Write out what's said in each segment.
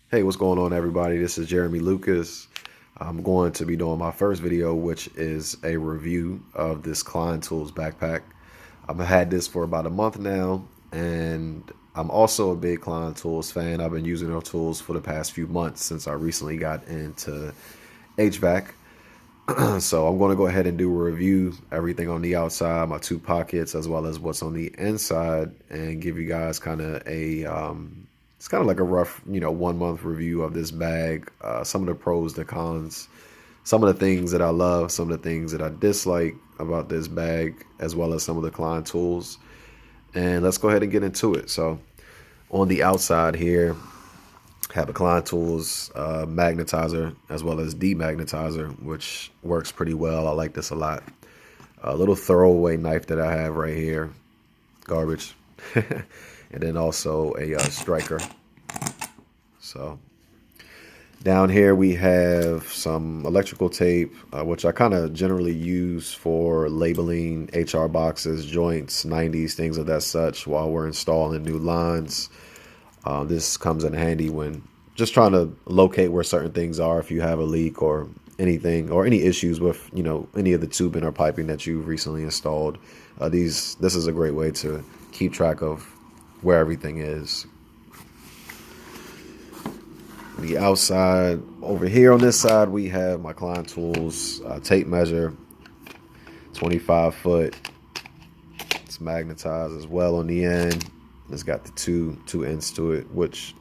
Hey, what's going on, everybody? This is Jeremy Lucas. I'm going to be doing my first video, which is a review of this Klein Tools backpack. I've had this for about a month now, and I'm also a big Klein Tools fan. I've been using their tools for the past few months since I recently got into HVAC. So I'm going to go ahead and do a review, everything on the outside, my two pockets, as well as what's on the inside, and give you guys kind of it's kind of like a rough, 1 month review of this bag. Some of the pros, the cons, some of the things that I love, some of the things that I dislike about this bag, as well as some of the Klein tools. And let's go ahead and get into it. So on the outside here, have a Klein Tools magnetizer as well as demagnetizer, which works pretty well. I like this a lot. A little throwaway knife that I have right here, garbage. And then also a striker. So down here we have some electrical tape, which I kind of generally use for labeling HR boxes, joints, 90s, things of that such while we're installing new lines. This comes in handy when just trying to locate where certain things are if you have a leak or anything or any issues with, any of the tubing or piping that you've recently installed. This is a great way to keep track of where everything is. The outside over here on this side, we have my Klein Tools tape measure, 25 foot. It's magnetized as well on the end. It's got the two ends to it, which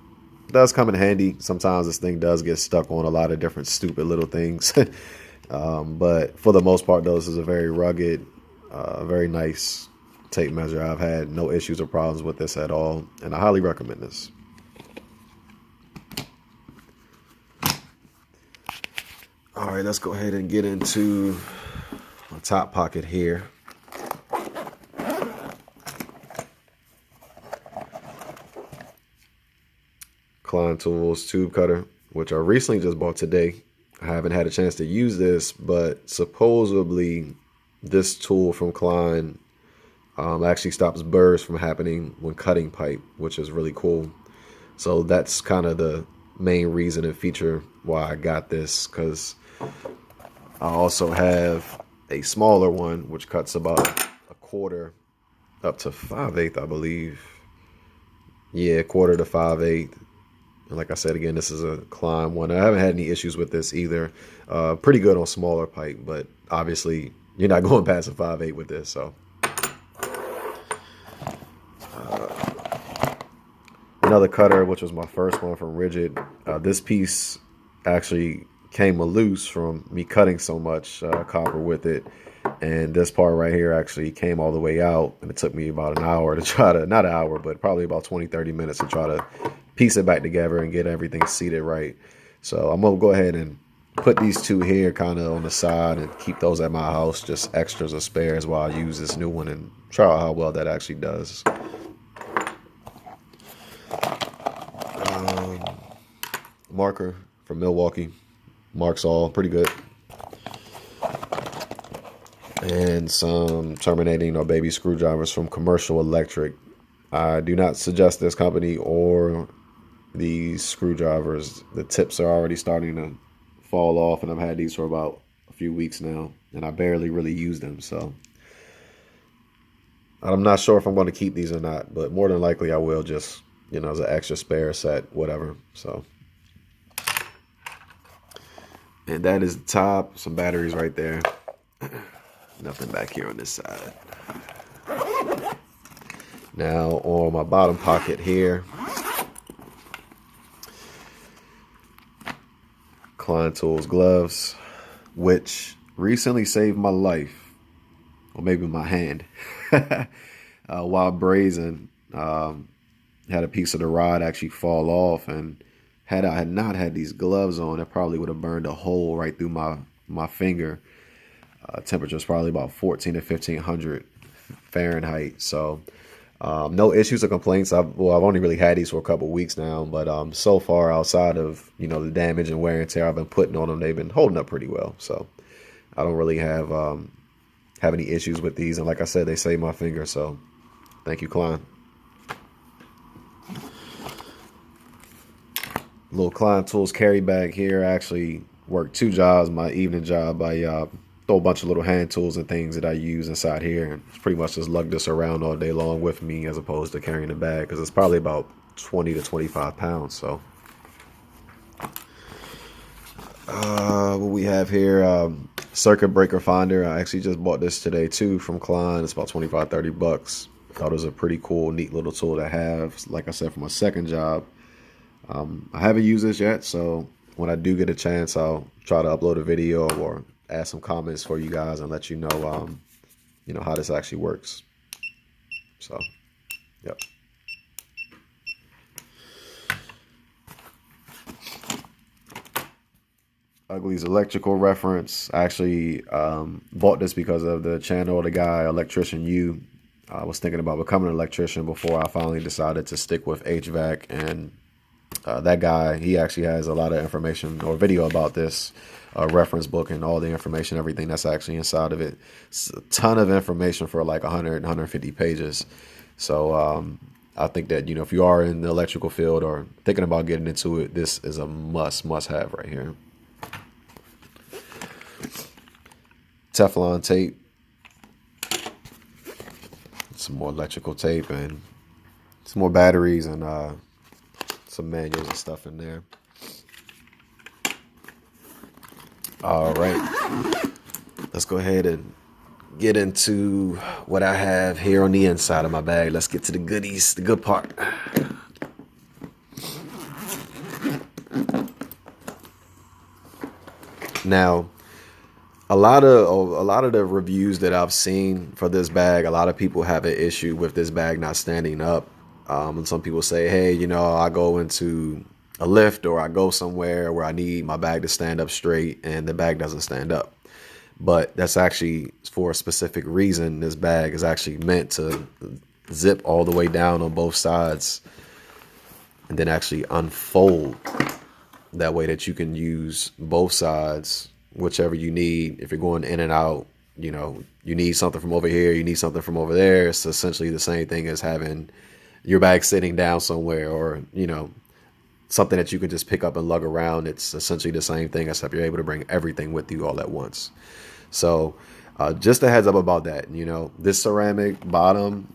does come in handy. Sometimes this thing does get stuck on a lot of different stupid little things. But for the most part, though, this is a very rugged, very nice tape measure. I've had no issues or problems with this at all, and I highly recommend this. All right, let's go ahead and get into my top pocket here. Klein Tools tube cutter, which I recently just bought today. I haven't had a chance to use this, but supposedly this tool from Klein actually stops burrs from happening when cutting pipe, which is really cool. So that's kind of the main reason and feature why I got this, because I also have a smaller one which cuts about a quarter up to 5/8, I believe. Yeah, quarter to 5/8. And like I said, again, this is a Klein one. I haven't had any issues with this either. Pretty good on smaller pipe, but obviously you're not going past a 5/8 with this. So another cutter, which was my first one from Rigid. This piece actually came loose from me cutting so much copper with it. And this part right here actually came all the way out. And it took me about an hour to try to, not an hour, but probably about 20-30 minutes to try to piece it back together and get everything seated right. So I'm going to go ahead and put these two here kind of on the side and keep those at my house, just extras or spares while I use this new one and try out how well that actually does. Marker from Milwaukee. Marks all pretty good. And some terminating or baby screwdrivers from Commercial Electric. I do not suggest this company or these screwdrivers. The tips are already starting to fall off, and I've had these for about a few weeks now, and I barely really use them. So I'm not sure if I'm going to keep these or not, but more than likely I will, just, as an extra spare set, whatever. So. And that is the top, some batteries right there. Nothing back here on this side. Now on my bottom pocket here, Klein Tools gloves, which recently saved my life, or maybe my hand, while brazing. Had a piece of the rod actually fall off, and had I had not had these gloves on, it probably would have burned a hole right through my finger. Temperature is probably about 14 to 1500 Fahrenheit. So no issues or complaints. I've only really had these for a couple weeks now, but so far, outside of the damage and wear and tear I've been putting on them, they've been holding up pretty well. So I don't really have any issues with these. And like I said, they saved my finger. So thank you, Klein. Little Klein Tools carry bag here. I actually work two jobs. My evening job, I throw a bunch of little hand tools and things that I use inside here, and pretty much just lug this around all day long with me, as opposed to carrying a bag, because it's probably about 20 to 25 pounds. So what we have here, circuit breaker finder. I actually just bought this today too from Klein. It's about 25, 30 bucks. Thought it was a pretty cool, neat little tool to have. Like I said, for my second job. I haven't used this yet, so when I do get a chance, I'll try to upload a video or add some comments for you guys and let you know how this actually works. So, yep. Ugly's electrical reference. I actually bought this because of the channel of the guy, Electrician U. I was thinking about becoming an electrician before I finally decided to stick with HVAC, and that guy, he actually has a lot of information or video about this reference book and all the information, everything that's actually inside of it. It's a ton of information for like 100, 150 pages. So I think that, you know, if you are in the electrical field or thinking about getting into it, this is a must have right here. Teflon tape, some more electrical tape, and some more batteries, and some manuals and stuff in there. All right, let's go ahead and get into what I have here on the inside of my bag. Let's get to the goodies, the good part. Now, a lot of the reviews that I've seen for this bag, a lot of people have an issue with this bag not standing up. And some people say, hey, you know, I go into a lift or I go somewhere where I need my bag to stand up straight and the bag doesn't stand up. But that's actually for a specific reason. This bag is actually meant to zip all the way down on both sides and then actually unfold that way that you can use both sides, whichever you need. If you're going in and out, you know, you need something from over here, you need something from over there. It's essentially the same thing as having your bag sitting down somewhere, or, you know, something that you can just pick up and lug around. It's essentially the same thing, except you're able to bring everything with you all at once. So just a heads up about that. You know, this ceramic bottom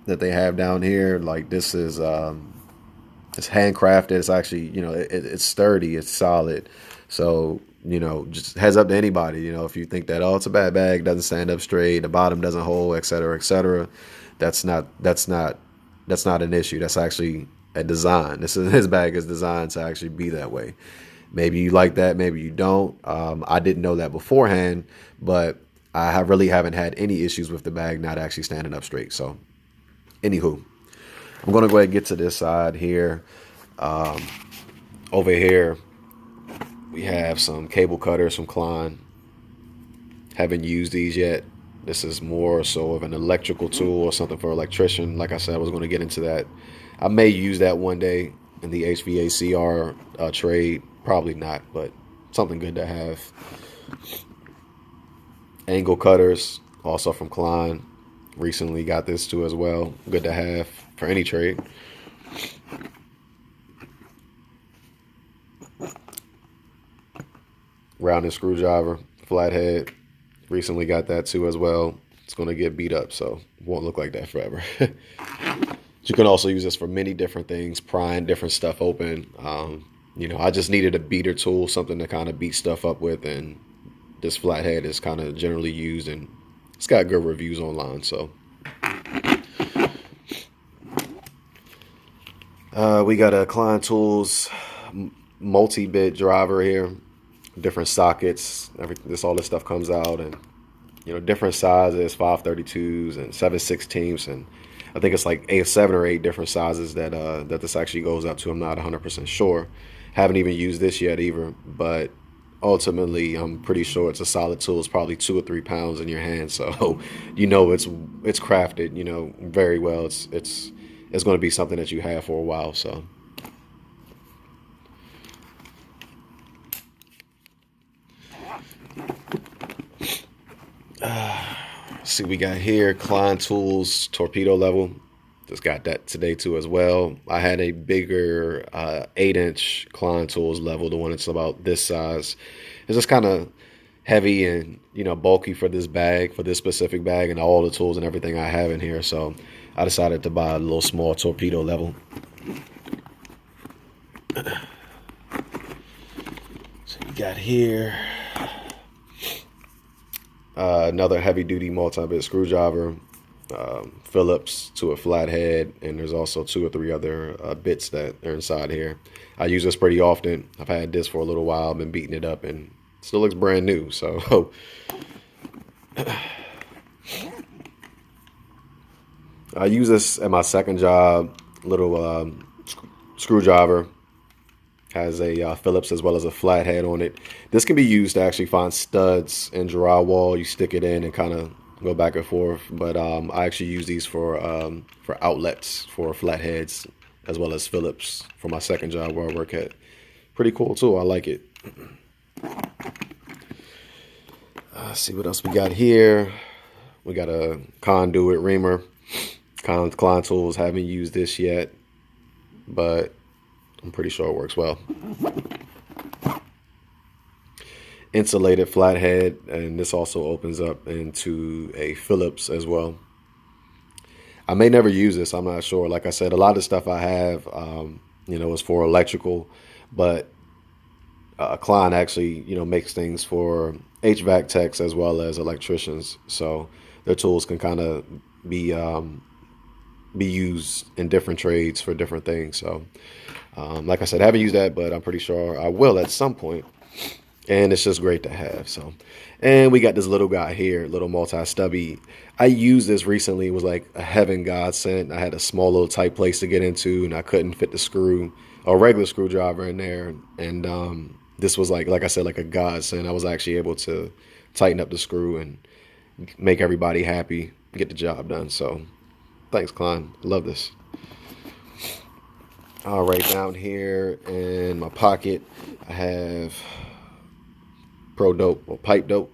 that they have down here, like, this is it's handcrafted. It's actually, you know, it's sturdy, it's solid. So, you know, just heads up to anybody, you know, if you think that, oh, it's a bad bag, doesn't stand up straight, the bottom doesn't hold, etc., etc., that's not an issue. That's actually a design. His bag is designed to actually be that way. Maybe you like that, maybe you don't. I didn't know that beforehand, but I really haven't had any issues with the bag not actually standing up straight. So, anywho, I'm gonna go ahead and get to this side here. Over here, we have some cable cutters from Klein. Haven't used these yet. This is more so of an electrical tool or something for an electrician. Like I said, I was going to get into that. I may use that one day in the HVACR trade. Probably not, but something good to have. Angle cutters, also from Klein. Recently got this too as well. Good to have for any trade. Rounded screwdriver, flathead. Recently got that too as well. It's going to get beat up, so it won't look like that forever. You can also use this for many different things, prying different stuff open. You know, I just needed a beater tool, something to kind of beat stuff up with, and this flathead is kind of generally used, and it's got good reviews online. So we got a Klein Tools multi-bit driver here. Different sockets, all this stuff comes out, and, you know, different sizes, 532s and 7/16ths, and I think it's like 7 or 8 different sizes that that this actually goes up to. I'm not 100% sure. Haven't even used this yet either, but ultimately I'm pretty sure it's a solid tool. It's probably 2 or 3 pounds in your hand, so you know it's crafted, you know, very well. It's going to be something that you have for a while. So. See, we got here Klein Tools torpedo level. Just got that today too as well. I had a bigger 8-inch Klein Tools level, the one that's about this size. It's just kind of heavy and bulky for this bag, for this specific bag, and all the tools and everything I have in here. So I decided to buy a little small torpedo level. So you got here another heavy duty multi-bit screwdriver, Phillips to a flathead, and there's also 2 or 3 other bits that are inside here. I use this pretty often. I've had this for a little while, been beating it up, and it still looks brand new. So I use this at my second job. Little screwdriver, has a Phillips as well as a flathead on it. This can be used to actually find studs in drywall. You stick it in and kind of go back and forth. But I actually use these for outlets for flatheads as well as Phillips for my second job where I work at. Pretty cool too. I like it. Let's see what else we got here. We got a conduit reamer. Klein Tools. Haven't used this yet, but I'm pretty sure it works well. Insulated flathead, and this also opens up into a Phillips as well. I may never use this. I'm not sure. Like I said, a lot of stuff I have, is for electrical, but Klein actually, makes things for HVAC techs as well as electricians. So their tools can kind of be used in different trades for different things. So like I said, I haven't used that, but I'm pretty sure I will at some point. And it's just great to have. So, and we got this little guy here, little multi-stubby. I used this recently. It was like a heaven godsend. I had a small little tight place to get into, and I couldn't fit the regular screwdriver in there. And this was like I said, like a godsend. I was actually able to tighten up the screw and make everybody happy, get the job done. So thanks, Klein. I love this. All right, down here in my pocket, I have Pro Dope or Pipe Dope,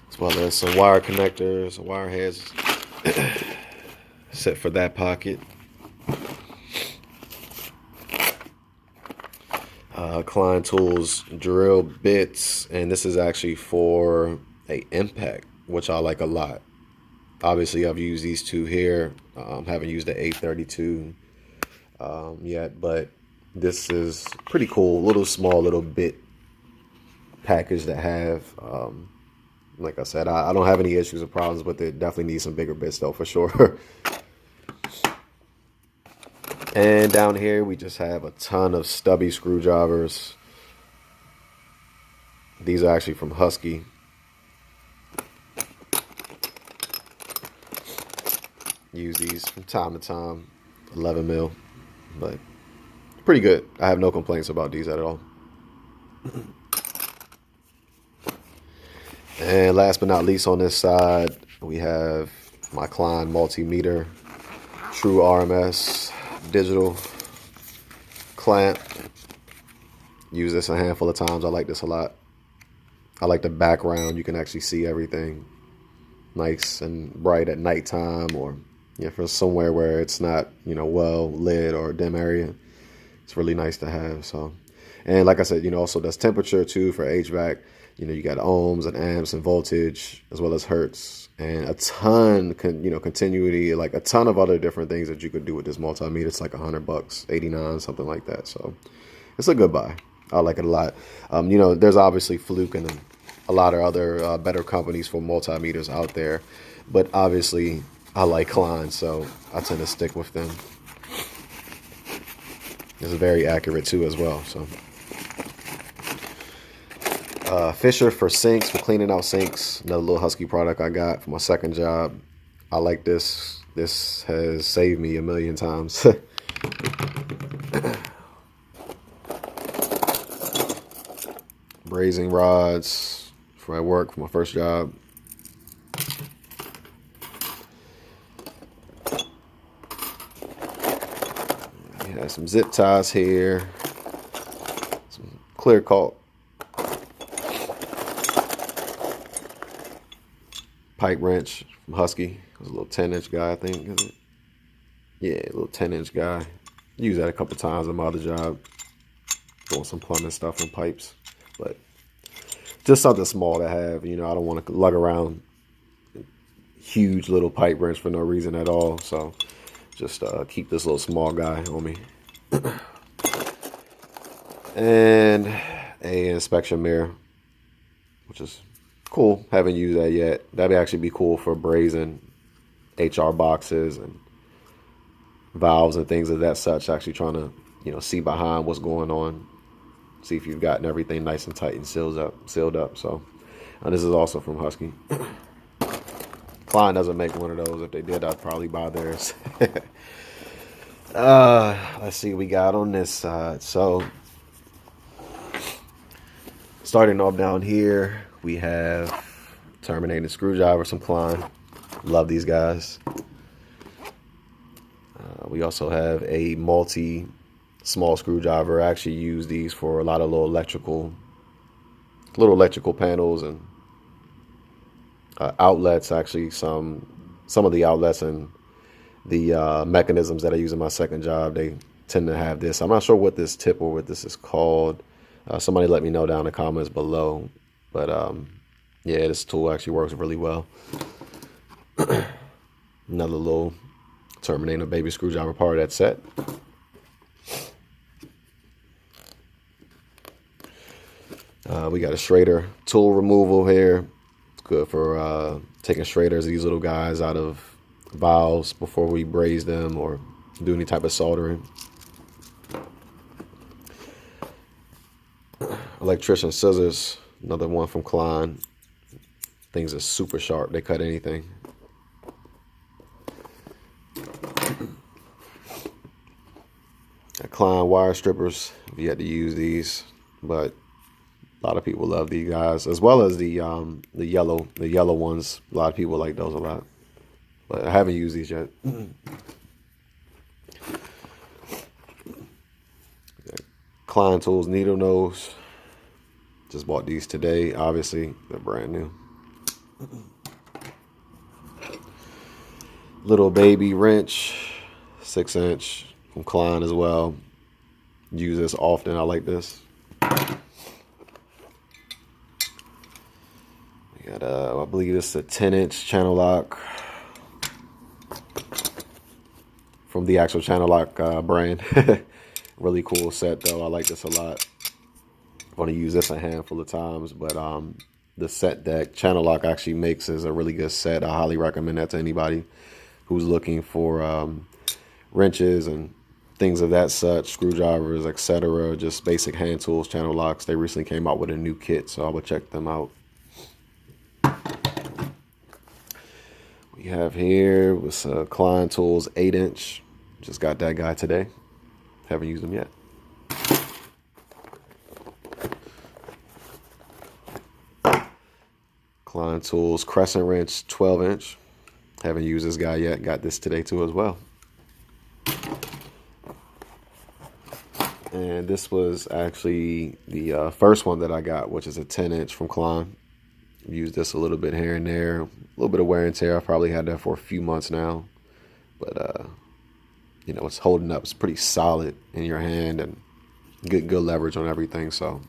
as well as some wire connectors, wire heads set for that pocket. Klein Tools drill bits, and this is actually for a impact, which I like a lot. Obviously, I've used these 2 here. Haven't used the 832 yet, but this is pretty cool. Small little bit package to have. Like I said, I don't have any issues or problems with it. Definitely need some bigger bits though, for sure. And down here, we just have a ton of stubby screwdrivers. These are actually from Husky. Use these from time to time. 11 mil, but pretty good. I have no complaints about these at all. And last but not least, on this side, we have my Klein multimeter, true RMS digital clamp. Use this a handful of times. I like this a lot. I like the background. You can actually see everything nice and bright at nighttime, or for somewhere where it's not well lit or dim area. It's really nice to have. So, and like I said, also does temperature too for HVAC. You got ohms and amps and voltage as well as hertz, and a ton, continuity, like a ton of other different things that you could do with this multimeter. It's like $100, 89, something like that. So it's a good buy. I like it a lot. There's obviously Fluke and a lot of other better companies for multimeters out there, but obviously I like Klein, so I tend to stick with them. It's very accurate too as well. So Fisher for sinks, for cleaning out sinks. Another little Husky product I got for my second job. I like this. This has saved me a million times. Brazing rods for my work, for my first job. Got some zip ties here, some clear caulk, pipe wrench from Husky. It was a little 10-inch guy, I think, is it? Yeah, a little 10-inch guy. Use that a couple times on my other job. Doing some plumbing stuff and pipes. But just something small to have. You know, I don't want to lug around huge little pipe wrench for no reason at all. So just keep this little small guy on me. And a inspection mirror, which is cool. Haven't used that yet. That'd actually be cool for brazing HR boxes and valves and things of that such. Actually trying to, you know, see behind what's going on. See if you've gotten everything nice and tight and sealed up. So this is also from Husky. Klein doesn't make one of those. If they did, I'd probably buy theirs. Let's see what we got on this side. So starting off down here, we have terminating screwdriver, some Klein. Love these guys. We also have a multi small screwdriver. I actually use these for a lot of little electrical panels and outlets. Actually, some of the outlets and the mechanisms that I use in my second job, they tend to have this. I'm not sure what this tip or what this is called. Somebody let me know down in the comments below. But yeah, this tool actually works really well. Another little terminator baby screwdriver part of that set. We got a Schrader tool removal here. It's good for taking Schraders, these little guys, out of valves before we braze them or do any type of soldering. Electrician scissors, another one from Klein. Things are super sharp. They cut anything. Klein wire strippers. I've yet to use these, but a lot of people love these guys, as well as the yellow ones. A lot of people like those a lot, but I haven't used these yet. Klein tools, needle nose. Just bought these today. Obviously, they're brand new. Little baby wrench, 6-inch from Klein as well. Use this often. I like this. We got I believe this is a 10-inch channel lock from the actual channel lock brand. Really cool set though. I like this a lot. I'm going to use this a handful of times, but the set that Channel Lock actually makes is a really good set. I highly recommend that to anybody who's looking for wrenches and things of that such, screwdrivers, etc. Just basic hand tools, Channel Locks. They recently came out with a new kit, so I would check them out. We have here with Klein Tools 8-inch. Just got that guy today. Haven't used them yet. Klein Tools Crescent Wrench 12-inch. Haven't used this guy yet. Got this today too as well. And this was actually the first one that I got, which is a 10-inch from Klein. Used this a little bit here and there. A little bit of wear and tear. I've probably had that for a few months now. But, you know, it's holding up. It's pretty solid in your hand and good leverage on everything. So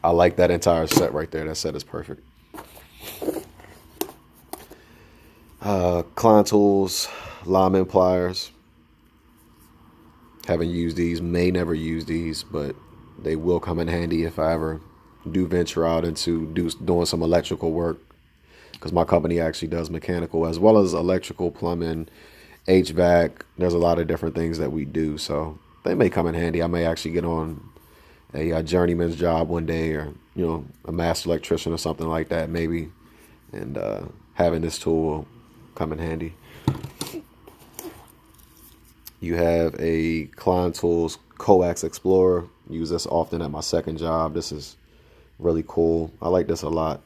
I like that entire set right there. That set is perfect. Klein Tools lineman pliers. Haven't used these, may never use these, but they will come in handy if I ever do venture out into doing some electrical work, because my company actually does mechanical as well as electrical, plumbing, HVAC. There's a lot of different things that we do, so they may come in handy. I may actually get on a journeyman's job one day, or you know, a master electrician or something like that maybe, and having this tool will come in handy. You have a Klein Tools Coax Explorer. Use this often at my second job. This is really cool. I like this a lot.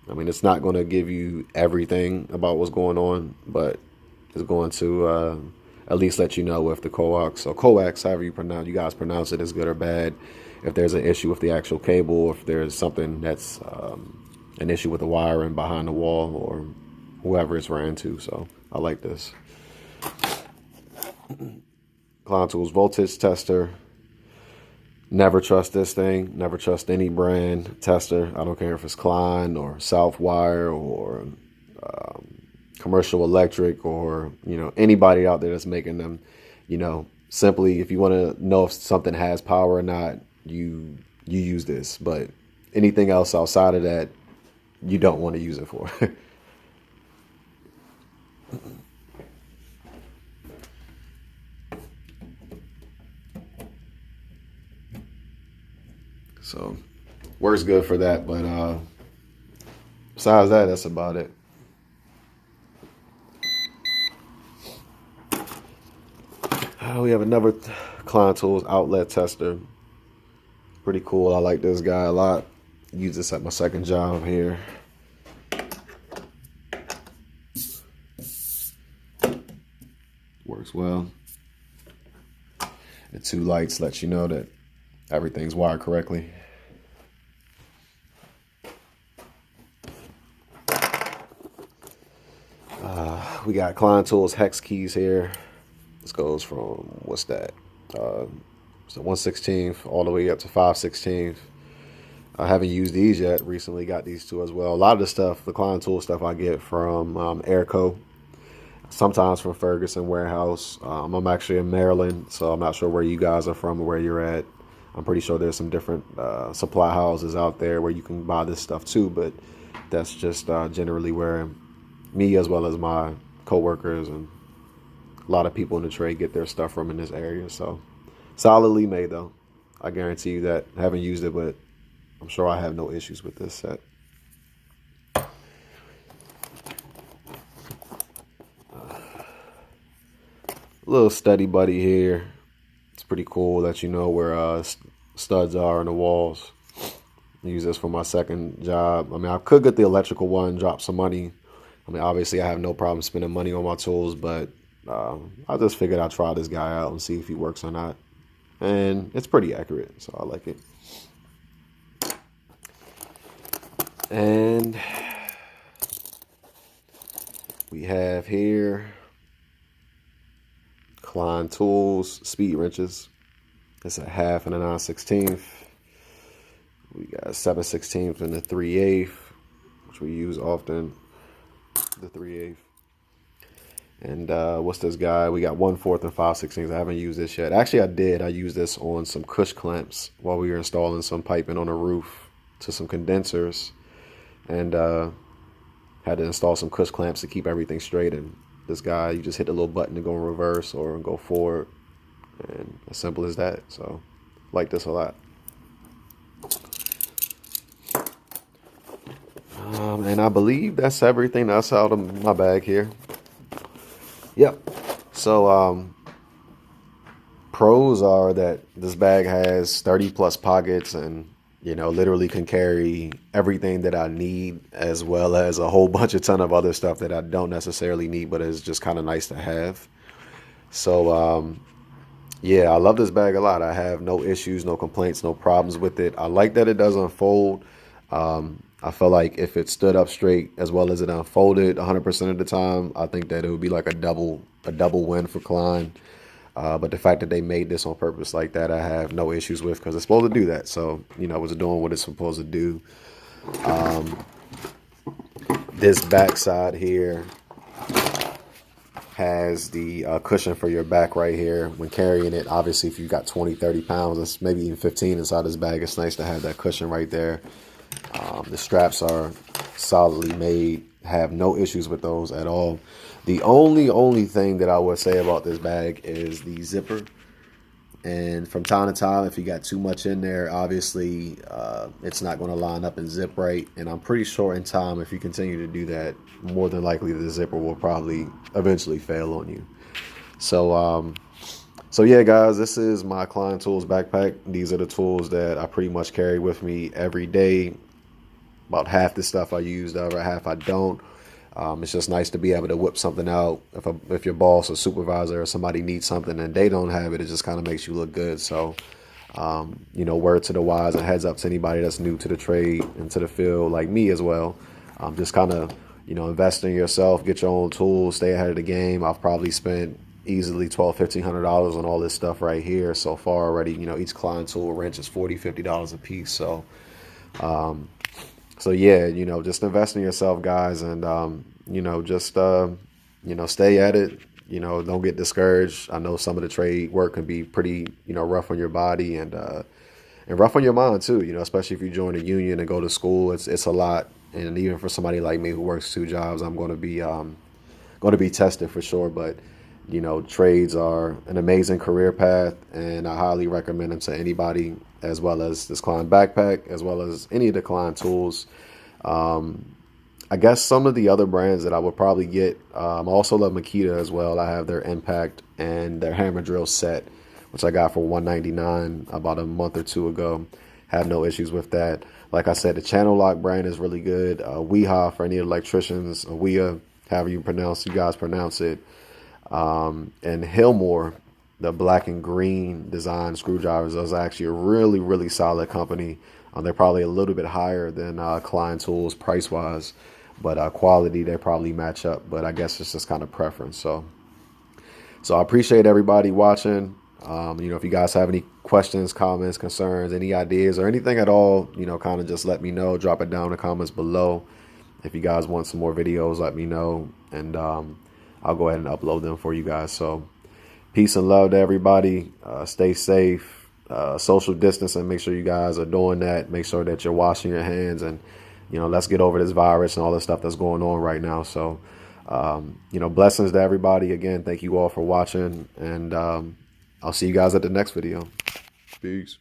I mean, it's not going to give you everything about what's going on, but it's going to at least let you know if the coax, or coax, however you guys pronounce it, is good or bad. If there's an issue with the actual cable, if there's something that's an issue with the wiring behind the wall or whoever it's ran to. So I like this. Klein Tools voltage tester. Never trust this thing. Never trust any brand tester. I don't care if it's Klein or Southwire or Commercial Electric or, you know, anybody out there that's making them. You know, simply if you want to know if something has power or not, you use this. But anything else outside of that, you don't want to use it for. So works good for that, but besides that, that's about it. We have another Klein Tools outlet tester. Pretty cool. I like this guy a lot. Use this at my second job here. Works well. The two lights let you know that everything's wired correctly. We got Klein Tools hex keys here. This goes from, what's that? So 1/16 all the way up to 5/16. I haven't used these yet. Recently got these two as well. A lot of the stuff, the Klein Tools stuff, I get from Airco. Sometimes from Ferguson Warehouse. I'm actually in Maryland, so I'm not sure where you guys are from or where you're at. I'm pretty sure there's some different supply houses out there where you can buy this stuff too, but that's just generally where me as well as my coworkers and a lot of people in the trade get their stuff from in this area. So solidly made though. I guarantee you that. I haven't used it, but I'm sure I have no issues with this set. Little study buddy here. It's pretty cool that you know where studs are in the walls. I use this for my second job. I mean, I could get the electrical one, drop some money. I mean, obviously I have no problem spending money on my tools, but I just figured I'd try this guy out and see if he works or not. And it's pretty accurate, so I like it. And we have here Klein Tools speed wrenches. It's a 1/2 and a 9/16. We got 7/16 and a 3/8, which we use often. The 3/8. And what's this guy? We got 1/4 and 5/16. I haven't used this yet. Actually, I did. I used this on some cush clamps while we were installing some piping on the roof to some condensers, and had to install some cush clamps to keep everything straight. And this guy, you just hit the little button to go in reverse or go forward, and as simple as that. So, like this a lot. And I believe that's everything that's out of my bag here. Yep. So pros are that this bag has 30 plus pockets and, you know, literally can carry everything that I need, as well as a whole bunch of ton of other stuff that I don't necessarily need, but is just kind of nice to have. So yeah, I love this bag a lot. I have no issues, no complaints, no problems with it. I like that it doesn't fold. I feel like if it stood up straight as well as it unfolded 100% of the time, I think that it would be like a double win for Klein. But the fact that they made this on purpose like that, I have no issues with, because it's supposed to do that. So, you know, it's doing what it's supposed to do. This backside here has the cushion for your back right here when carrying it. Obviously, if you've got 20, 30 pounds, it's maybe even 15 inside this bag, it's nice to have that cushion right there. The straps are solidly made, have no issues with those at all. The only thing that I would say about this bag is the zipper. And from time to time, if you got too much in there, obviously it's not going to line up and zip right. And I'm pretty sure in time, if you continue to do that, more than likely the zipper will probably eventually fail on you. So so yeah, guys, this is my Klein Tools backpack. These are the tools that I pretty much carry with me every day. About half the stuff I use, the other half I don't. It's just nice to be able to whip something out. If your boss or supervisor or somebody needs something and they don't have it, it just kind of makes you look good. So Word to the wise and heads up to anybody that's new to the trade and to the field, like me as well. Just kind of, invest in yourself, get your own tools, stay ahead of the game. I've probably spent easily $1,200–1,500 on all this stuff right here so far already. Each Klein tool wrench is $40–50 a piece. So yeah, just invest in yourself, guys, and just stay at it. Don't get discouraged. I know some of the trade work can be pretty, rough on your body and rough on your mind too. Especially if you join a union and go to school, it's a lot. And even for somebody like me who works 2 jobs, I'm going to be tested for sure. But trades are an amazing career path, and I highly recommend them to anybody, as well as this Klein backpack, as well as any of the Klein tools. I guess some of the other brands that I would probably get, I also love Makita as well. I have their Impact and their Hammer Drill set, which I got for $199 about a month or 2 ago. Have no issues with that. Like I said, the Channel Lock brand is really good. Weha for any electricians, Weha, however you guys pronounce it. And Hillmore, the black and green design screwdrivers, those are actually a really, really solid company. They're probably a little bit higher than Klein tools price-wise, but quality, they probably match up. But I guess it's just kind of preference. So I appreciate everybody watching. If you guys have any questions, comments, concerns, any ideas, or anything at all, kind of just let me know. Drop it down in the comments below. If you guys want some more videos, let me know, and I'll go ahead and upload them for you guys. So peace and love to everybody. Stay safe. Social distance, and make sure you guys are doing that. Make sure that you're washing your hands, and let's get over this virus and all the stuff that's going on right now. So blessings to everybody. Again, thank you all for watching, and I'll see you guys at the next video. Peace.